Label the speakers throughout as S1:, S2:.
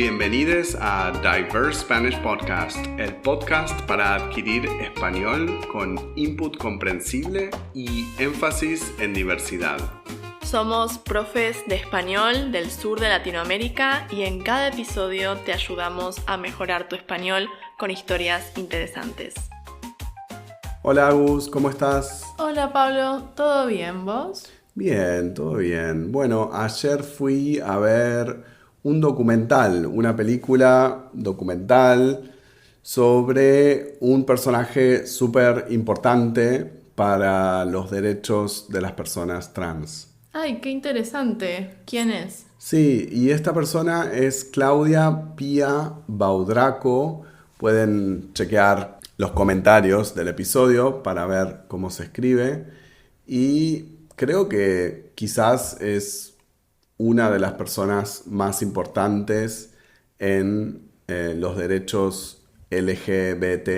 S1: Bienvenidos a Diverse Spanish Podcast, el podcast para adquirir español con input comprensible y énfasis en diversidad.
S2: Somos profes de español del sur de Latinoamérica y en cada episodio te ayudamos a mejorar tu español con historias interesantes.
S1: Hola Agus, ¿cómo estás?
S2: Hola Pablo, ¿todo bien vos?
S1: Bien, todo bien. Bueno, ayer fui a ver un documental, una película documental sobre un personaje súper importante para los derechos de las personas trans.
S2: Ay, qué interesante. ¿Quién es?
S1: Sí, y esta persona es Claudia Pia Baudraco. Pueden chequear los comentarios del episodio para ver cómo se escribe. Y creo que quizás es una de las personas más importantes en los derechos LGBT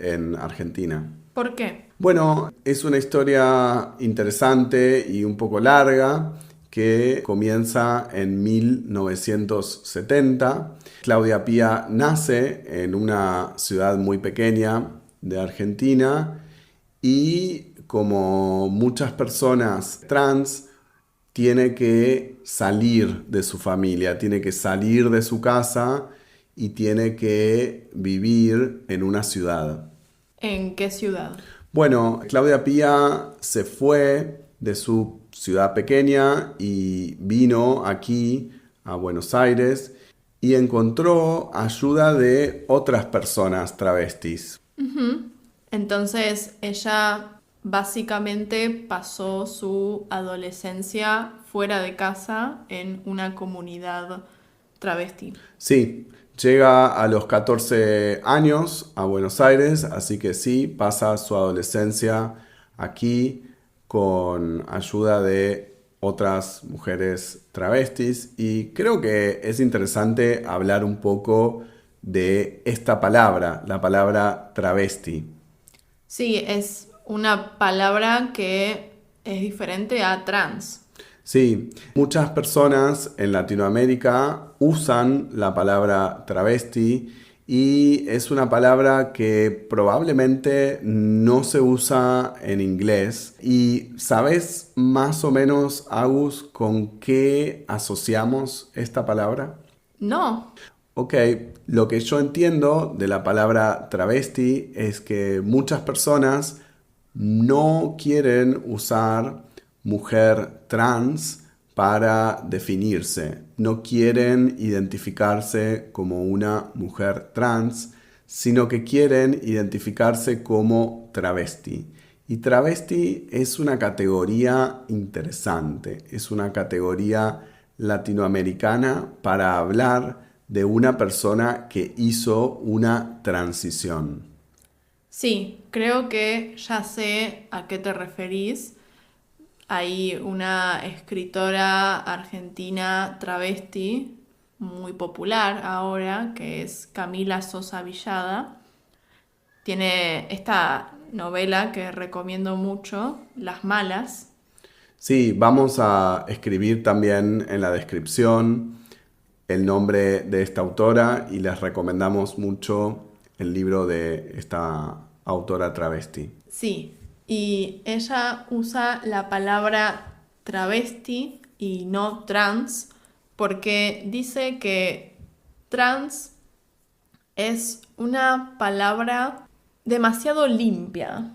S1: en Argentina.
S2: ¿Por qué?
S1: Bueno, es una historia interesante y un poco larga que comienza en 1970. Claudia Pia nace en una ciudad muy pequeña de Argentina y como muchas personas trans, tiene que salir de su familia, tiene que salir de su casa y tiene que vivir en una ciudad.
S2: ¿En qué ciudad?
S1: Bueno, Claudia Pia se fue de su ciudad pequeña y vino aquí a Buenos Aires y encontró ayuda de otras personas travestis.
S2: Entonces ella básicamente pasó su adolescencia fuera de casa en una comunidad travesti.
S1: Sí, llega a los 14 años a Buenos Aires, así que sí, pasa su adolescencia aquí con ayuda de otras mujeres travestis y creo que es interesante hablar un poco de esta palabra, la palabra travesti.
S2: Sí, es una palabra que es diferente a trans.
S1: Sí, muchas personas en Latinoamérica usan la palabra travesti y es una palabra que probablemente no se usa en inglés. ¿Y sabes más o menos, Agus, con qué asociamos esta palabra?
S2: No.
S1: Ok, lo que yo entiendo de la palabra travesti es que muchas personas no quieren usar mujer trans para definirse. No quieren identificarse como una mujer trans, sino que quieren identificarse como travesti. Y travesti es una categoría interesante, es una categoría latinoamericana para hablar de una persona que hizo una transición.
S2: Sí, creo que ya sé a qué te referís. Hay una escritora argentina travesti muy popular ahora, que es Camila Sosa Villada. Tiene esta novela que recomiendo mucho, Las Malas.
S1: Sí, vamos a escribir también en la descripción el nombre de esta autora y les recomendamos mucho el libro de esta autora travesti.
S2: Sí, y ella usa la palabra travesti y no trans porque dice que trans es una palabra demasiado limpia.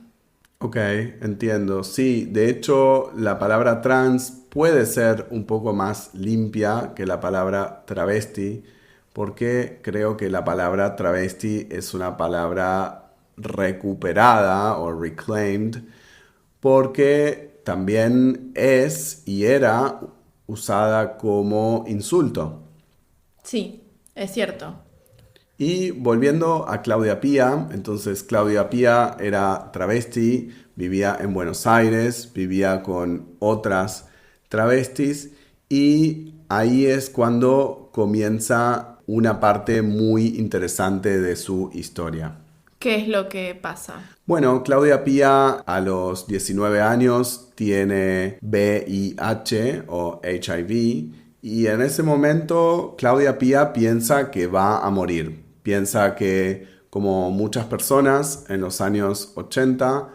S1: Ok, entiendo. Sí, de hecho la palabra trans puede ser un poco más limpia que la palabra travesti porque creo que la palabra travesti es una palabra recuperada o reclaimed porque también es y era usada como insulto.
S2: Sí, es cierto.
S1: Y volviendo a Claudia Pia, entonces Claudia Pia era travesti, vivía en Buenos Aires, vivía con otras travestis y ahí es cuando comienza una parte muy interesante de su historia.
S2: ¿Qué es lo que pasa?
S1: Bueno, Claudia Pia a los 19 años tiene VIH o HIV Y en ese momento Claudia Pía piensa que va a morir. Piensa que, como muchas personas en los años 80,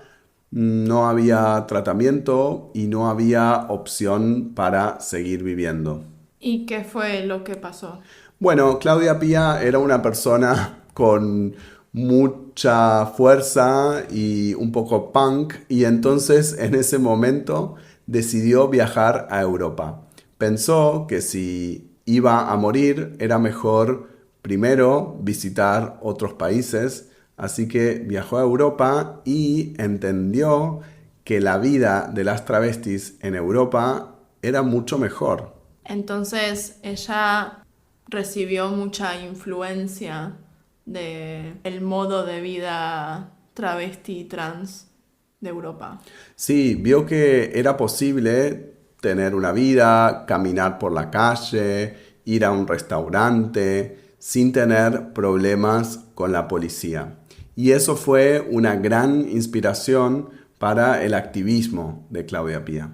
S1: no había tratamiento y no había opción para seguir viviendo.
S2: ¿Y qué fue lo que pasó?
S1: Bueno, Claudia Pía era una persona con mucha fuerza y un poco punk, y entonces en ese momento decidió viajar a Europa. Pensó que si iba a morir era mejor primero visitar otros países, así que viajó a Europa y entendió que la vida de las travestis en Europa era mucho mejor.
S2: Entonces ella recibió mucha influencia de el modo de vida travesti y trans de Europa.
S1: Sí, vio que era posible tener una vida, caminar por la calle, ir a un restaurante, sin tener problemas con la policía. Y eso fue una gran inspiración para el activismo de Claudia Pía.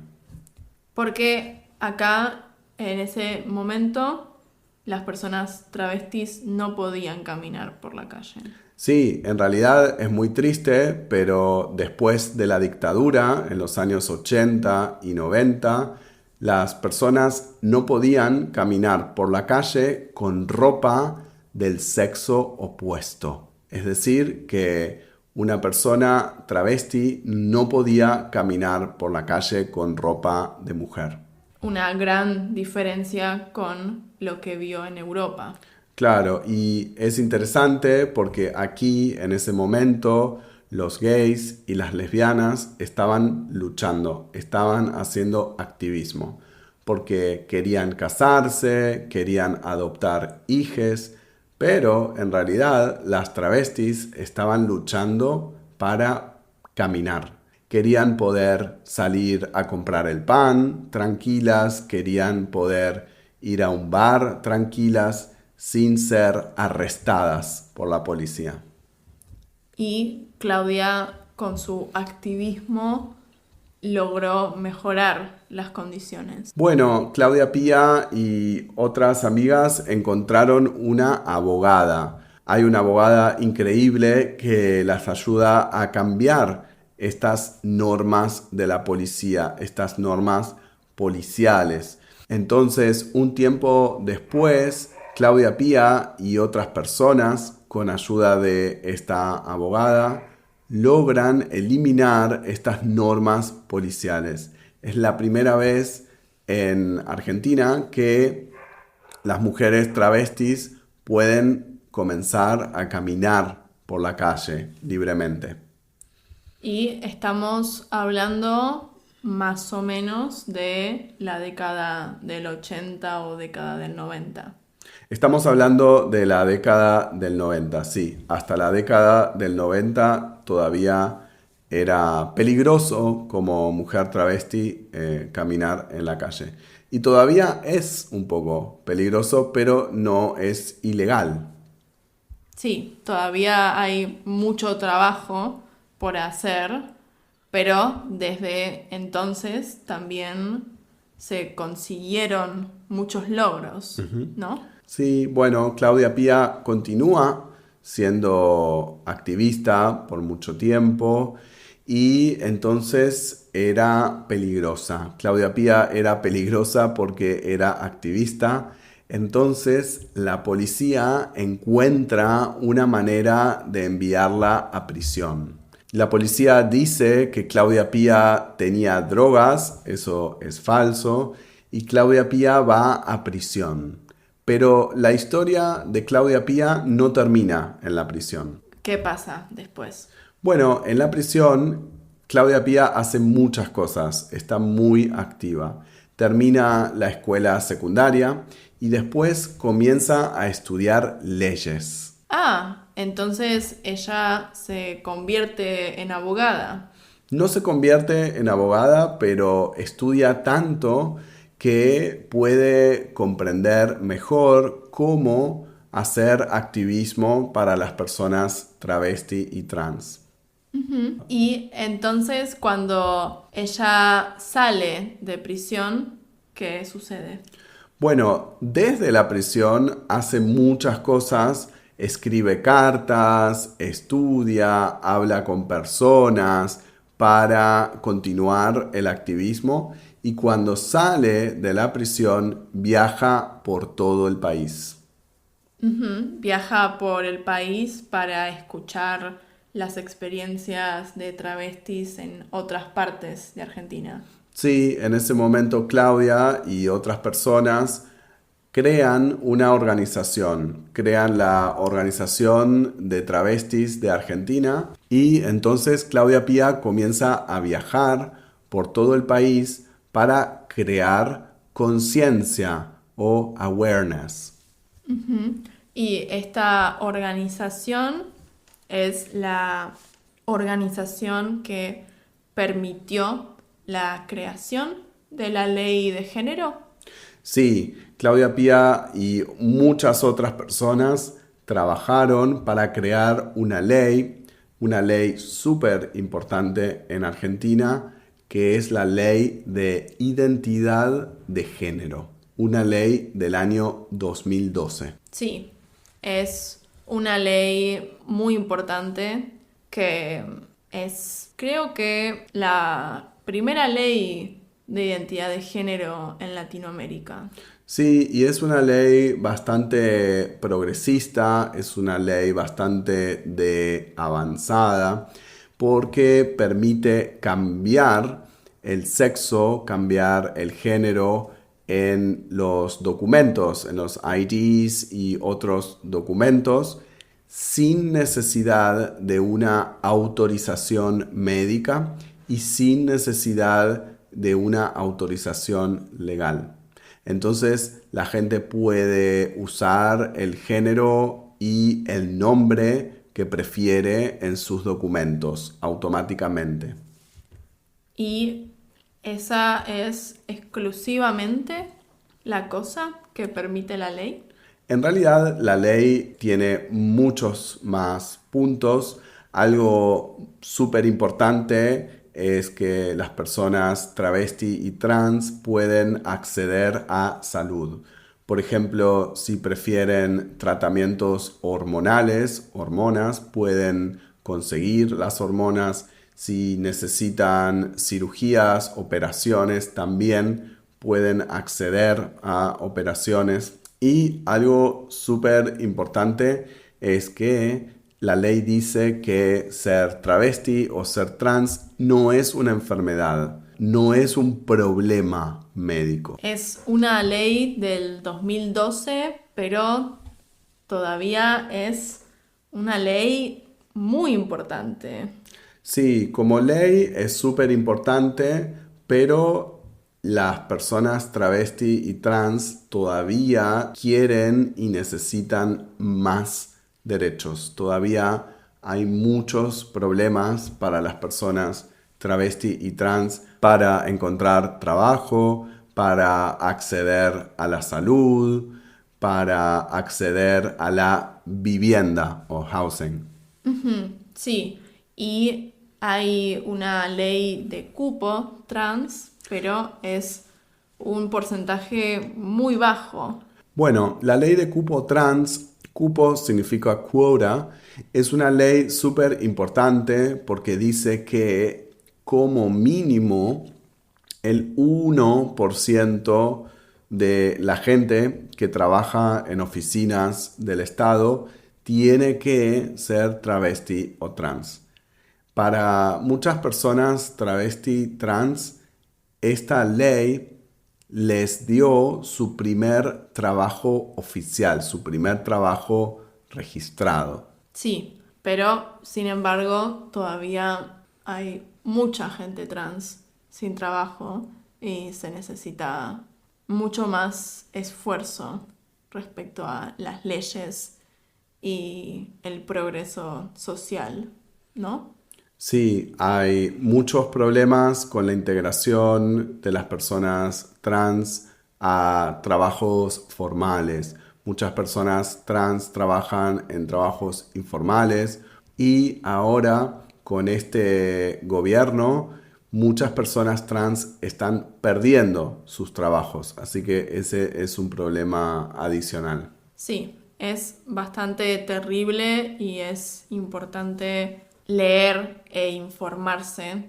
S2: Porque acá, en ese momento, las personas travestis no podían caminar por la calle.
S1: Sí, en realidad es muy triste, pero después de la dictadura, en los años 80 y 90, las personas no podían caminar por la calle con ropa del sexo opuesto. Es decir, que una persona travesti no podía caminar por la calle con ropa de mujer.
S2: Una gran diferencia con lo que vio en Europa.
S1: Claro, y es interesante porque aquí, en ese momento, los gays y las lesbianas estaban luchando, estaban haciendo activismo, porque querían casarse, querían adoptar hijes, pero en realidad las travestis estaban luchando para caminar. Querían poder salir a comprar el pan tranquilas, querían poder ir a un bar tranquilas, sin ser arrestadas por la policía.
S2: Y Claudia, con su activismo, logró mejorar las condiciones.
S1: Bueno, Claudia Pía y otras amigas encontraron una abogada. Hay una abogada increíble que las ayuda a cambiar estas normas de la policía, estas normas policiales. Entonces, un tiempo después, Claudia Pía y otras personas, con ayuda de esta abogada, logran eliminar estas normas policiales. Es la primera vez en Argentina que las mujeres travestis pueden comenzar a caminar por la calle libremente.
S2: Y estamos hablando más o menos de la década del 80 o década del 90.
S1: Estamos hablando de la década del 90, sí. Hasta la década del 90 todavía era peligroso como mujer travesti caminar en la calle. Y todavía es un poco peligroso, pero no es ilegal.
S2: Sí, todavía hay mucho trabajo por hacer, pero desde entonces también se consiguieron muchos logros, ¿no?
S1: Sí, bueno, Claudia Pía continúa siendo activista por mucho tiempo y entonces era peligrosa. Claudia Pía era peligrosa porque era activista. Entonces la policía encuentra una manera de enviarla a prisión. La policía dice que Claudia Pía tenía drogas, eso es falso, y Claudia Pía va a prisión. Pero la historia de Claudia Pía no termina en la prisión.
S2: ¿Qué pasa después?
S1: Bueno, en la prisión, Claudia Pía hace muchas cosas, está muy activa. Termina la escuela secundaria y después comienza a estudiar leyes.
S2: Ah, entonces ella se convierte en abogada.
S1: No se convierte en abogada, pero estudia tanto que puede comprender mejor cómo hacer activismo para las personas travesti y trans.
S2: Y entonces cuando ella sale de prisión, ¿qué sucede?
S1: Bueno, desde la prisión hace muchas cosas, escribe cartas, estudia, habla con personas para continuar el activismo y cuando sale de la prisión viaja por todo el país.
S2: Ujú. Viaja por el país para escuchar las experiencias de travestis en otras partes de Argentina.
S1: Sí, en ese momento Claudia y otras personas crean una organización, crean la Organización de Travestis de Argentina y entonces Claudia Pía comienza a viajar por todo el país para crear conciencia o awareness.
S2: Y esta organización es la organización que permitió la creación de la ley de género.
S1: Sí, Claudia Pía y muchas otras personas trabajaron para crear una ley súper importante en Argentina, que es la ley de identidad de género, una ley del año 2012.
S2: Sí, es una ley muy importante que es, creo que, la primera ley de identidad de género en Latinoamérica.
S1: Sí, y es una ley bastante progresista, es una ley bastante de avanzada, porque permite cambiar el sexo, cambiar el género en los documentos, en los IDs y otros documentos, sin necesidad de una autorización médica y sin necesidad de una autorización legal. Entonces la gente puede usar el género y el nombre que prefiere en sus documentos automáticamente.
S2: Y esa es exclusivamente la cosa que permite la ley.
S1: En realidad la ley tiene muchos más puntos. Algo súper importante es que las personas travesti y trans pueden acceder a salud. Por ejemplo, si prefieren tratamientos hormonales, hormonas, pueden conseguir las hormonas. Si necesitan cirugías, operaciones, también pueden acceder a operaciones. Y algo súper importante es que la ley dice que ser travesti o ser trans no es una enfermedad, no es un problema médico.
S2: Es una ley del 2012, pero todavía es una ley muy importante.
S1: Sí, como ley es súper importante, pero las personas travesti y trans todavía quieren y necesitan más derechos. Todavía hay muchos problemas para las personas travesti y trans para encontrar trabajo, para acceder a la salud, para acceder a la vivienda o housing.
S2: Sí, y hay una ley de cupo trans, pero es un porcentaje muy bajo.
S1: Bueno, la ley de cupo trans, cupo significa quota, es una ley súper importante porque dice que como mínimo el 1% de la gente que trabaja en oficinas del Estado tiene que ser travesti o trans. Para muchas personas travesti trans, esta ley les dio su primer trabajo oficial, su primer trabajo registrado.
S2: Sí, pero sin embargo todavía hay mucha gente trans sin trabajo y se necesita mucho más esfuerzo respecto a las leyes y el progreso social, ¿no?
S1: Sí, hay muchos problemas con la integración de las personas trans a trabajos formales. Muchas personas trans trabajan en trabajos informales y ahora con este gobierno muchas personas trans están perdiendo sus trabajos. Así que ese es un problema adicional.
S2: Sí, es bastante terrible y es importante leer e informarse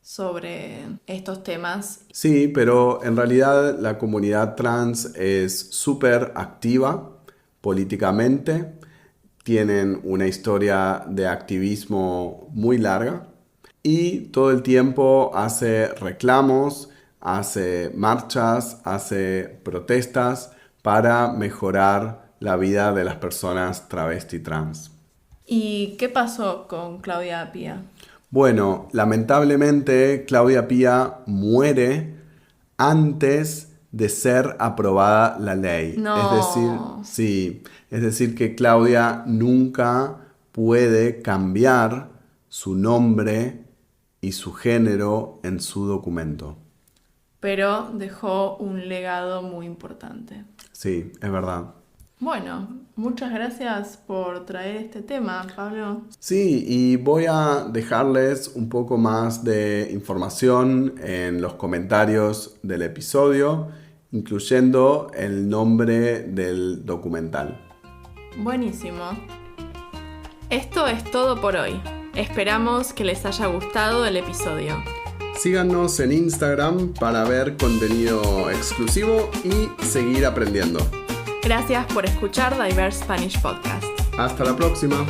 S2: sobre estos temas.
S1: Sí, pero en realidad la comunidad trans es súper activa políticamente. Tienen una historia de activismo muy larga y todo el tiempo hace reclamos, hace marchas, hace protestas para mejorar la vida de las personas travesti trans.
S2: ¿Y qué pasó con Claudia Pía?
S1: Bueno, lamentablemente Claudia Pía muere antes de ser aprobada la ley.
S2: No.
S1: Es decir que Claudia nunca puede cambiar su nombre y su género en su documento.
S2: Pero dejó un legado muy importante.
S1: Sí, es verdad.
S2: Bueno, muchas gracias por traer este tema, Pablo.
S1: Sí, y voy a dejarles un poco más de información en los comentarios del episodio, incluyendo el nombre del documental.
S2: Buenísimo. Esto es todo por hoy. Esperamos que les haya gustado el episodio.
S1: Síganos en Instagram para ver contenido exclusivo y seguir aprendiendo.
S2: Gracias por escuchar Diverse Spanish Podcast.
S1: Hasta la próxima.